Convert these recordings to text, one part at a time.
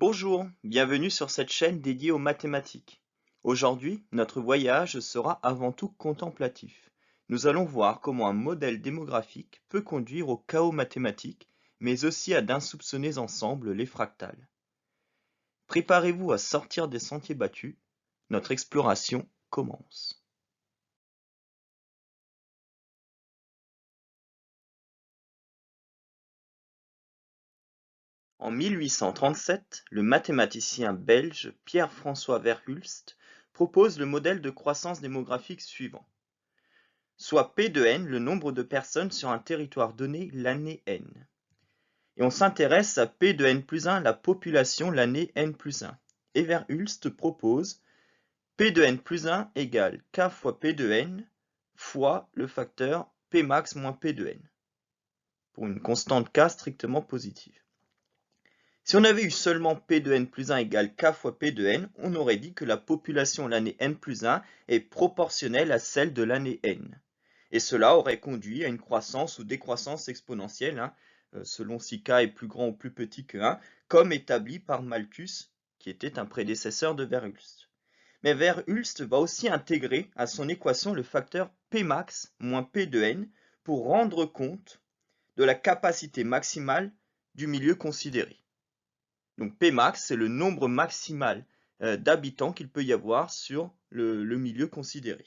Bonjour, bienvenue sur cette chaîne dédiée aux mathématiques. Aujourd'hui, notre voyage sera avant tout contemplatif. Nous allons voir comment un modèle démographique peut conduire au chaos mathématique, mais aussi à d'insoupçonnés ensembles, les fractales. Préparez-vous à sortir des sentiers battus, notre exploration commence. En 1837, le mathématicien belge Pierre-François Verhulst propose le modèle de croissance démographique suivant. Soit P de n le nombre de personnes sur un territoire donné l'année n. Et on s'intéresse à P de n plus 1, la population l'année n plus 1. Et Verhulst propose P de n plus 1 égale K fois P de n fois le facteur P max moins P de n, pour une constante K strictement positive. Si on avait eu seulement P de n plus 1 égale K fois P de n, on aurait dit que la population l'année n plus 1 est proportionnelle à celle de l'année n. Et cela aurait conduit à une croissance ou décroissance exponentielle, selon si k est plus grand ou plus petit que 1, comme établi par Malthus, qui était un prédécesseur de Verhulst. Mais Verhulst va aussi intégrer à son équation le facteur P max moins P de n pour rendre compte de la capacité maximale du milieu considéré. Donc P max, c'est le nombre maximal d'habitants qu'il peut y avoir sur le milieu considéré.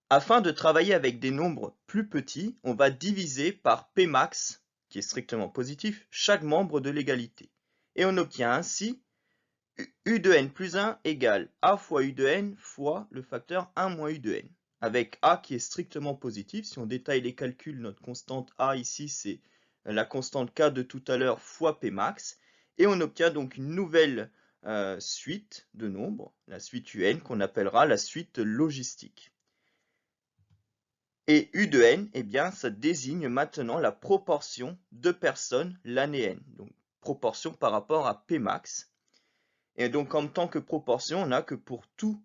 Afin de travailler avec des nombres plus petits, on va diviser par P max, qui est strictement positif, chaque membre de l'égalité. Et on obtient ainsi U de n plus 1 égale A fois U de n fois le facteur 1 moins U de n. Avec A qui est strictement positif, si on détaille les calculs, notre constante A ici, c'est la constante K de tout à l'heure fois P max. Et on obtient donc une nouvelle suite de nombres, la suite UN, qu'on appellera la suite logistique. Et U de n, eh bien, ça désigne maintenant la proportion de personnes l'année n. Donc, proportion par rapport à P max. Et donc, en tant que proportion, on a que pour tout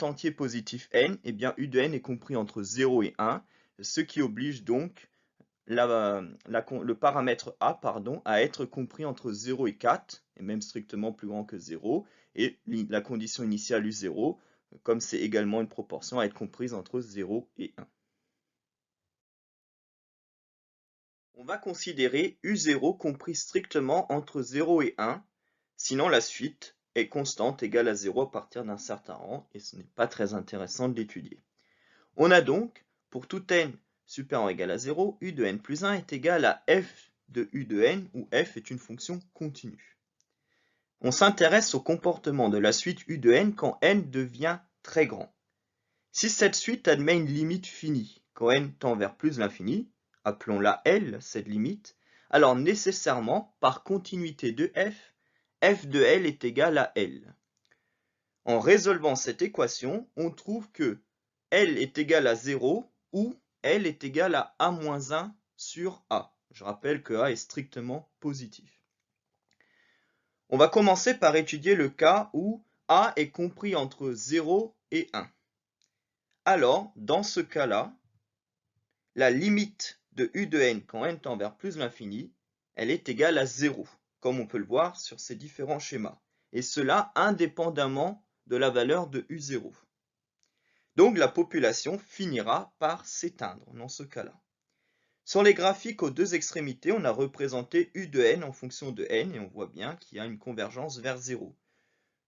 entier positif n, eh bien, U de n est compris entre 0 et 1, ce qui oblige donc le paramètre A à être compris entre 0 et 4, et même strictement plus grand que 0, et la condition initiale U0, comme c'est également une proportion, à être comprise entre 0 et 1. On va considérer U0 compris strictement entre 0 et 1, sinon la suite est constante égale à 0 à partir d'un certain rang, et ce n'est pas très intéressant de l'étudier. On a donc, pour tout n supérieur ou égal à 0, U de n plus 1 est égal à f de U de n, où f est une fonction continue. On s'intéresse au comportement de la suite U de n quand n devient très grand. Si cette suite admet une limite finie, quand n tend vers plus l'infini, appelons-la L, cette limite, alors nécessairement, par continuité de f de L est égal à L. En résolvant cette équation, on trouve que L est égal à 0 ou L est égal à A-1 sur A. Je rappelle que A est strictement positif. On va commencer par étudier le cas où A est compris entre 0 et 1. Alors, dans ce cas-là, la limite de U de n quand n tend vers plus l'infini, elle est égale à 0, comme on peut le voir sur ces différents schémas, et cela indépendamment de la valeur de U0. Donc la population finira par s'éteindre dans ce cas-là. Sur les graphiques aux deux extrémités, on a représenté U de n en fonction de n, et on voit bien qu'il y a une convergence vers 0.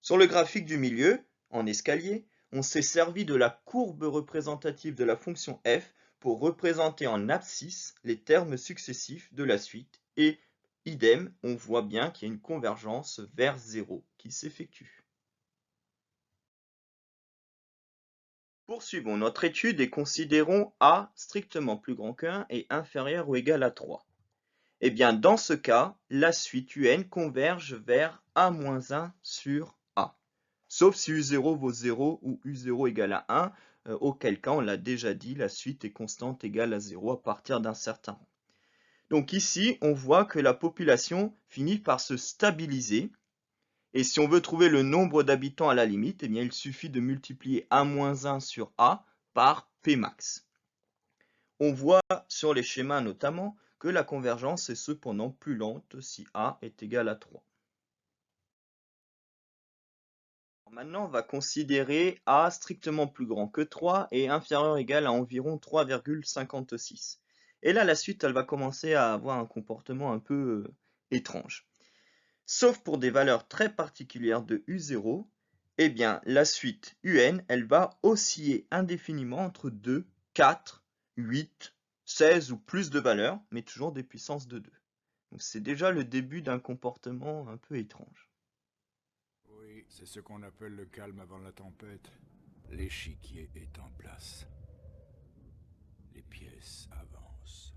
Sur le graphique du milieu, en escalier, on s'est servi de la courbe représentative de la fonction f pour représenter en abscisse les termes successifs de la suite, et idem, on voit bien qu'il y a une convergence vers 0 qui s'effectue. Poursuivons notre étude et considérons A strictement plus grand que 1 et inférieur ou égal à 3. Eh bien, dans ce cas, la suite UN converge vers A-1 sur A. Sauf si U0 vaut 0 ou U0 égale à 1, auquel cas, on l'a déjà dit, la suite est constante égale à 0 à partir d'un certain rang. Donc ici, on voit que la population finit par se stabiliser. Et si on veut trouver le nombre d'habitants à la limite, eh bien, il suffit de multiplier A-1 sur A par P max. On voit sur les schémas notamment que la convergence est cependant plus lente si A est égal à 3. Maintenant, on va considérer A strictement plus grand que 3 et inférieur ou égal à environ 3,56. Et là, la suite, elle va commencer à avoir un comportement un peu étrange. Sauf pour des valeurs très particulières de U0, eh bien, la suite UN, elle va osciller indéfiniment entre 2, 4, 8, 16 ou plus de valeurs, mais toujours des puissances de 2. Donc c'est déjà le début d'un comportement un peu étrange. Oui, c'est ce qu'on appelle le calme avant la tempête. L'échiquier est en place. Les pièces avancent.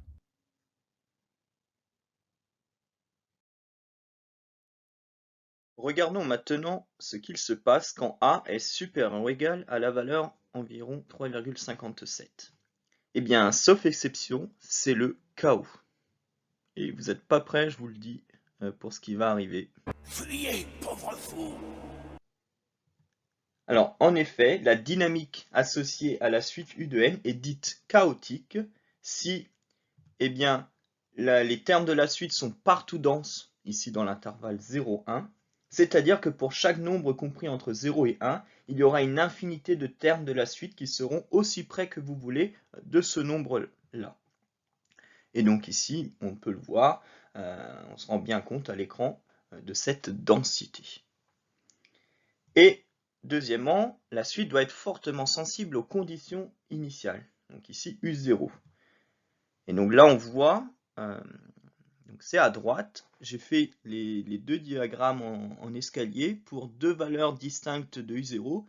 Regardons maintenant ce qu'il se passe quand A est supérieur ou égal à la valeur environ 3,57. Eh bien, sauf exception, c'est le chaos. Et vous n'êtes pas prêts, je vous le dis, pour ce qui va arriver. Fuyez, pauvre fou! Alors, en effet, la dynamique associée à la suite U de n est dite chaotique si, eh bien, les termes de la suite sont partout denses, ici dans l'intervalle 0, 1, c'est-à-dire que pour chaque nombre compris entre 0 et 1, il y aura une infinité de termes de la suite qui seront aussi près que vous voulez de ce nombre-là. Et donc ici, on peut le voir, on se rend bien compte à l'écran de cette densité. Et deuxièmement, la suite doit être fortement sensible aux conditions initiales. Donc ici, U0. Et donc là, on voit, donc c'est à droite, j'ai fait les deux diagrammes en escalier pour deux valeurs distinctes de U0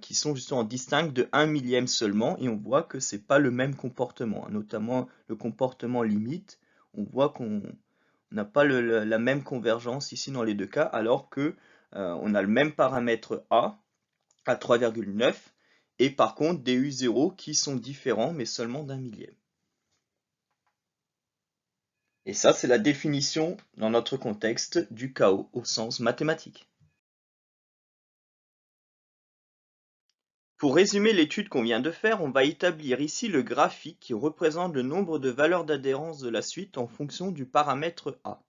qui sont justement distinctes de 1 millième seulement, et on voit que c'est pas le même comportement, notamment le comportement limite. On voit qu'on n'a pas la même convergence ici dans les deux cas, alors que on a le même paramètre A à 3,9 et par contre des U0 qui sont différents mais seulement d'un millième. Et ça, c'est la définition dans notre contexte du chaos au sens mathématique. Pour résumer l'étude qu'on vient de faire, on va établir ici le graphique qui représente le nombre de valeurs d'adhérence de la suite en fonction du paramètre A.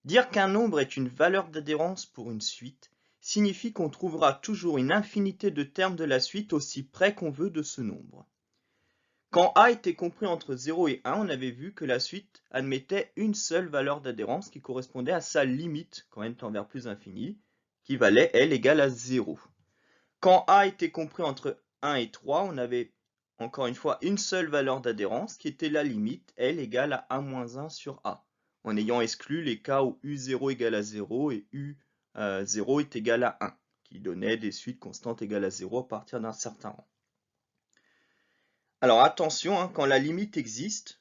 Dire qu'un nombre est une valeur d'adhérence pour une suite signifie qu'on trouvera toujours une infinité de termes de la suite aussi près qu'on veut de ce nombre. Quand A était compris entre 0 et 1, on avait vu que la suite admettait une seule valeur d'adhérence qui correspondait à sa limite quand n tend vers plus infini, qui valait L égale à 0. Quand A était compris entre 1 et 3, on avait encore une fois une seule valeur d'adhérence qui était la limite L égale à 1-1 sur A, en ayant exclu les cas où U0 égale à 0 et U0 est égal à 1, qui donnaient des suites constantes égales à 0 à partir d'un certain rang. Alors attention, quand la limite existe,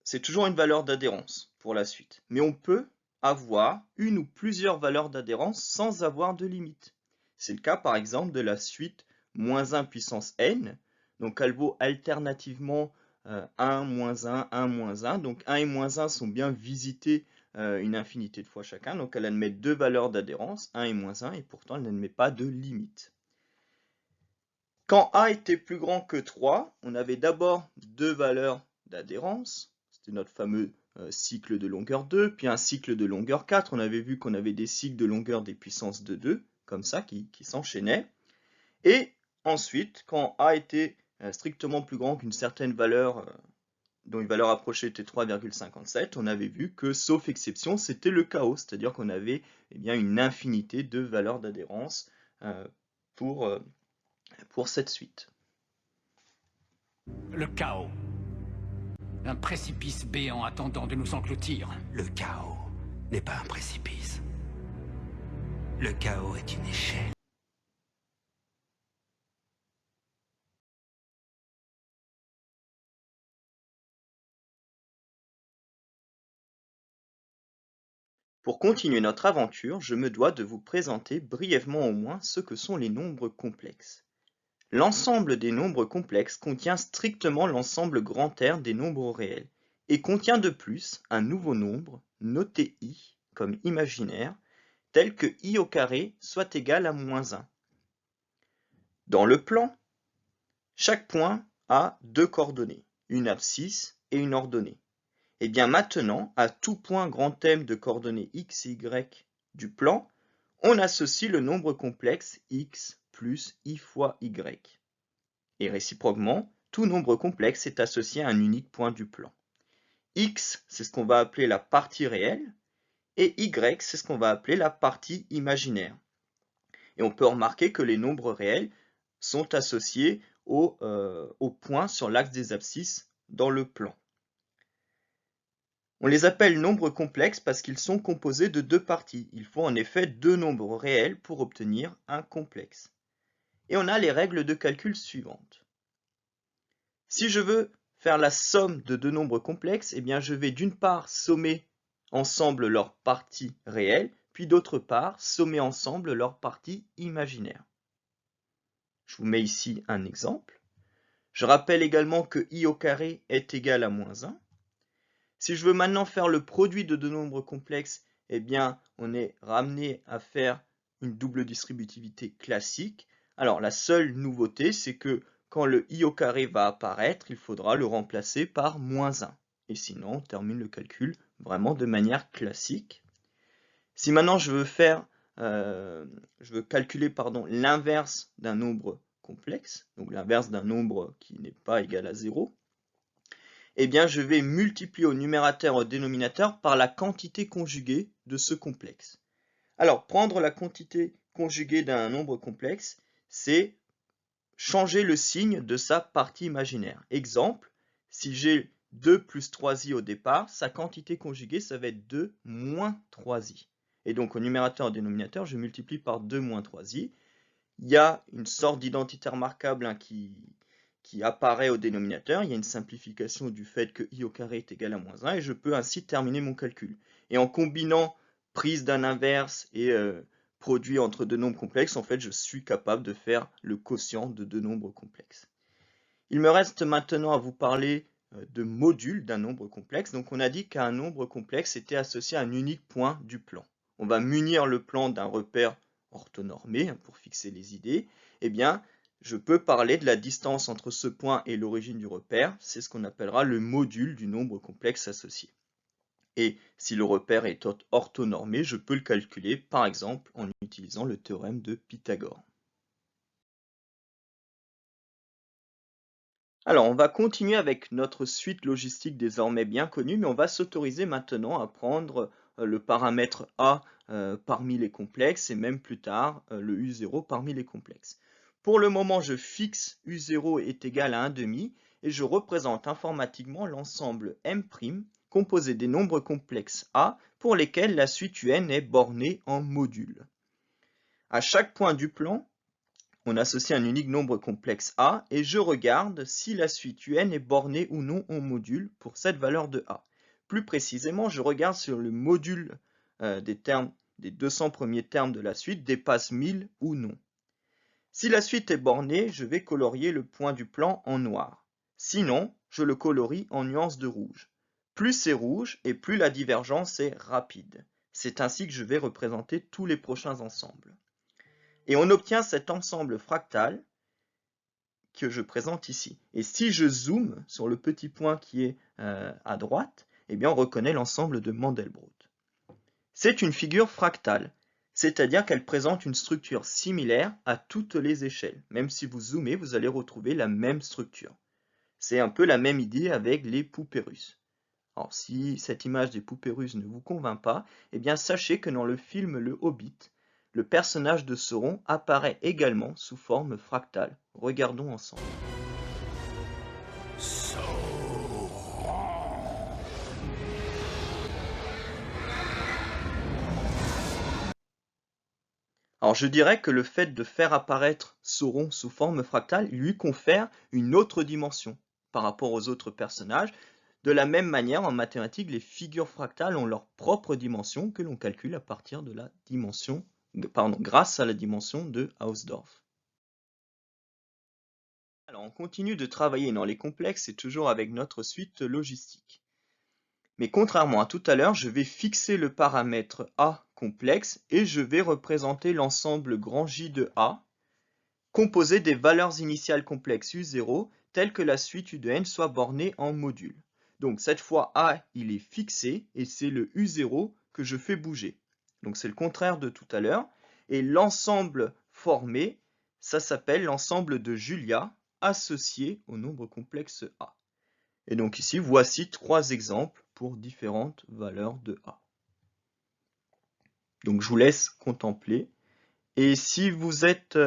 c'est toujours une valeur d'adhérence pour la suite. Mais on peut avoir une ou plusieurs valeurs d'adhérence sans avoir de limite. C'est le cas par exemple de la suite -1 puissance n. Donc elle vaut alternativement 1, -1, 1, -1. Donc 1 et -1 sont bien visités une infinité de fois chacun. Donc elle admet deux valeurs d'adhérence, 1 et -1, et pourtant elle n'admet pas de limite. Quand A était plus grand que 3, on avait d'abord deux valeurs d'adhérence. C'était notre fameux cycle de longueur 2, puis un cycle de longueur 4. On avait vu qu'on avait des cycles de longueur des puissances de 2, comme ça, qui s'enchaînaient. Et ensuite, quand A était strictement plus grand qu'une certaine valeur, dont une valeur approchée était 3,57, on avait vu que, sauf exception, c'était le chaos, c'est-à-dire qu'on avait une infinité de valeurs d'adhérence pour cette suite. Le chaos. Un précipice béant attendant de nous engloutir. Le chaos n'est pas un précipice. Le chaos est une échelle. Pour continuer notre aventure, je me dois de vous présenter brièvement au moins ce que sont les nombres complexes. L'ensemble des nombres complexes contient strictement l'ensemble grand R des nombres réels, et contient de plus un nouveau nombre, noté i comme imaginaire, tel que i au carré soit égal à -1. Dans le plan, chaque point a deux coordonnées, une abscisse et une ordonnée. Et bien maintenant, à tout point grand M de coordonnées x et y du plan, on associe le nombre complexe x plus i fois y. Et réciproquement, tout nombre complexe est associé à un unique point du plan. X, c'est ce qu'on va appeler la partie réelle, et y, c'est ce qu'on va appeler la partie imaginaire. Et on peut remarquer que les nombres réels sont associés au point sur l'axe des abscisses dans le plan. On les appelle nombres complexes parce qu'ils sont composés de deux parties. Il faut en effet deux nombres réels pour obtenir un complexe. Et on a les règles de calcul suivantes. Si je veux faire la somme de deux nombres complexes, eh bien je vais d'une part sommer ensemble leurs parties réelles, puis d'autre part sommer ensemble leurs parties imaginaires. Je vous mets ici un exemple. Je rappelle également que i au carré est égal à moins 1. Si je veux maintenant faire le produit de deux nombres complexes, eh bien, on est ramené à faire une double distributivité classique. Alors, la seule nouveauté, c'est que quand le i au carré va apparaître, il faudra le remplacer par moins 1. Et sinon, on termine le calcul vraiment de manière classique. Si maintenant je veux calculer l'inverse d'un nombre complexe, donc l'inverse d'un nombre qui n'est pas égal à 0, eh bien, je vais multiplier au numérateur et au dénominateur par la quantité conjuguée de ce complexe. Alors, prendre la quantité conjuguée d'un nombre complexe, c'est changer le signe de sa partie imaginaire. Exemple, si j'ai 2 plus 3i au départ, sa quantité conjuguée, ça va être 2 moins 3i. Et donc, au numérateur et au dénominateur, je multiplie par 2 moins 3i. Il y a une sorte d'identité remarquable qui apparaît au dénominateur, il y a une simplification du fait que i au carré est égal à moins 1 et je peux ainsi terminer mon calcul. Et en combinant prise d'un inverse et produit entre deux nombres complexes, en fait je suis capable de faire le quotient de deux nombres complexes. Il me reste maintenant à vous parler de modules d'un nombre complexe. Donc on a dit qu'un nombre complexe était associé à un unique point du plan. On va munir le plan d'un repère orthonormé pour fixer les idées. Eh bien, je peux parler de la distance entre ce point et l'origine du repère, c'est ce qu'on appellera le module du nombre complexe associé. Et si le repère est orthonormé, je peux le calculer par exemple en utilisant le théorème de Pythagore. Alors on va continuer avec notre suite logistique désormais bien connue, mais on va s'autoriser maintenant à prendre le paramètre A parmi les complexes et même plus tard le U0 parmi les complexes. Pour le moment, je fixe U0 est égal à 1/2 et je représente informatiquement l'ensemble M' composé des nombres complexes A pour lesquels la suite UN est bornée en modules. À chaque point du plan, on associe un unique nombre complexe A et je regarde si la suite UN est bornée ou non en module pour cette valeur de A. Plus précisément, je regarde si le module des 200 premiers termes de la suite dépasse 1000 ou non. Si la suite est bornée, je vais colorier le point du plan en noir. Sinon, je le colorie en nuances de rouge. Plus c'est rouge et plus la divergence est rapide. C'est ainsi que je vais représenter tous les prochains ensembles. Et on obtient cet ensemble fractal que je présente ici. Et si je zoome sur le petit point qui est à droite, eh bien on reconnaît l'ensemble de Mandelbrot. C'est une figure fractale, c'est-à-dire qu'elle présente une structure similaire à toutes les échelles. Même si vous zoomez, vous allez retrouver la même structure. C'est un peu la même idée avec les poupées russes. Alors si cette image des poupées russes ne vous convainc pas, eh bien sachez que dans le film Le Hobbit, le personnage de Sauron apparaît également sous forme fractale. Regardons ensemble. Alors je dirais que le fait de faire apparaître Sauron sous forme fractale lui confère une autre dimension par rapport aux autres personnages. De la même manière, en mathématiques, les figures fractales ont leur propre dimension que l'on calcule à partir de la dimension, grâce à la dimension de Hausdorff. Alors on continue de travailler dans les complexes et toujours avec notre suite logistique. Mais contrairement à tout à l'heure, je vais fixer le paramètre A complexe et je vais représenter l'ensemble grand J de A composé des valeurs initiales complexes U0 telles que la suite U de n soit bornée en modules. Donc cette fois A il est fixé et c'est le U0 que je fais bouger. Donc c'est le contraire de tout à l'heure. Et l'ensemble formé, ça s'appelle l'ensemble de Julia associé au nombre complexe A. Et donc ici, voici 3 exemples pour différentes valeurs de A. Donc je vous laisse contempler. Et si vous êtes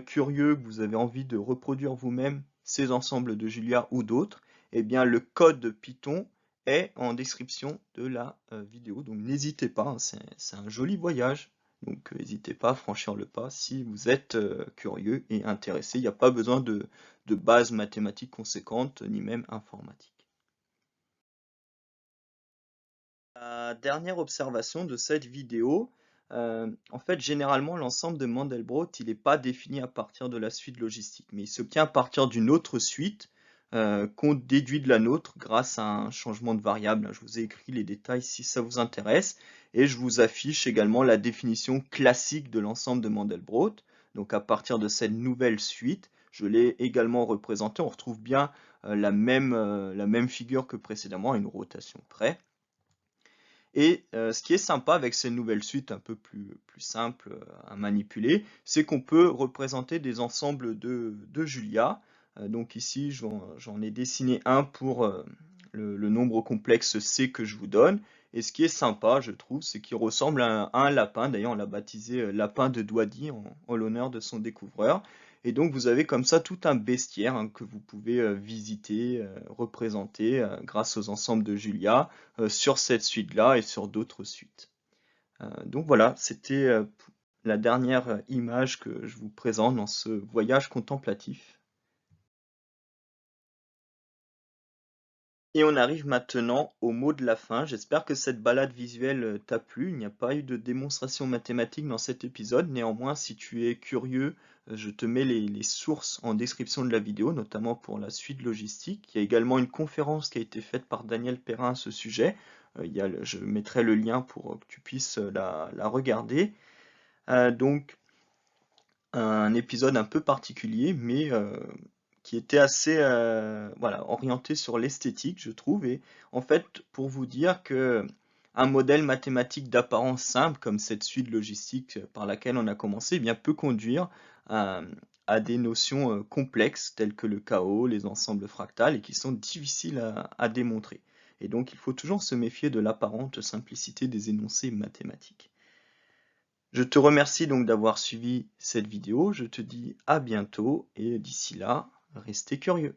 curieux, que vous avez envie de reproduire vous-même ces ensembles de Julia ou d'autres, eh bien le code Python est en description de la vidéo. Donc n'hésitez pas, hein, c'est un joli voyage. Donc n'hésitez pas à franchir le pas si vous êtes curieux et intéressé. Il n'y a pas besoin de bases mathématiques conséquentes, ni même informatiques. La dernière observation de cette vidéo, en fait, généralement, l'ensemble de Mandelbrot, il n'est pas défini à partir de la suite logistique, mais il s'obtient à partir d'une autre suite qu'on déduit de la nôtre grâce à un changement de variable. Je vous ai écrit les détails si ça vous intéresse, et je vous affiche également la définition classique de l'ensemble de Mandelbrot. Donc à partir de cette nouvelle suite, je l'ai également représentée. On retrouve bien la même figure que précédemment, à une rotation près. Et ce qui est sympa avec ces nouvelles suites un peu plus simples à manipuler, c'est qu'on peut représenter des ensembles de Julia. Donc ici, j'en ai dessiné un pour le nombre complexe C que je vous donne. Et ce qui est sympa, je trouve, c'est qu'il ressemble à un lapin. D'ailleurs, on l'a baptisé lapin de Douady en l'honneur de son découvreur. Et donc, vous avez comme ça tout un bestiaire hein, que vous pouvez visiter, représenter grâce aux ensembles de Julia sur cette suite-là et sur d'autres suites. Donc voilà, c'était la dernière image que je vous présente dans ce voyage contemplatif. Et on arrive maintenant au mot de la fin. J'espère que cette balade visuelle t'a plu. Il n'y a pas eu de démonstration mathématique dans cet épisode. Néanmoins, si tu es curieux, je te mets les sources en description de la vidéo, notamment pour la suite logistique. Il y a également une conférence qui a été faite par Daniel Perrin à ce sujet. Je mettrai le lien pour que tu puisses la regarder. Donc, un épisode un peu particulier, mais qui était assez orienté sur l'esthétique, je trouve. Et en fait, pour vous dire que un modèle mathématique d'apparence simple, comme cette suite logistique par laquelle on a commencé, eh bien, peut conduire à des notions complexes telles que le chaos, les ensembles fractales, et qui sont difficiles à démontrer. Et donc, il faut toujours se méfier de l'apparente simplicité des énoncés mathématiques. Je te remercie donc d'avoir suivi cette vidéo, je te dis à bientôt et d'ici là, restez curieux.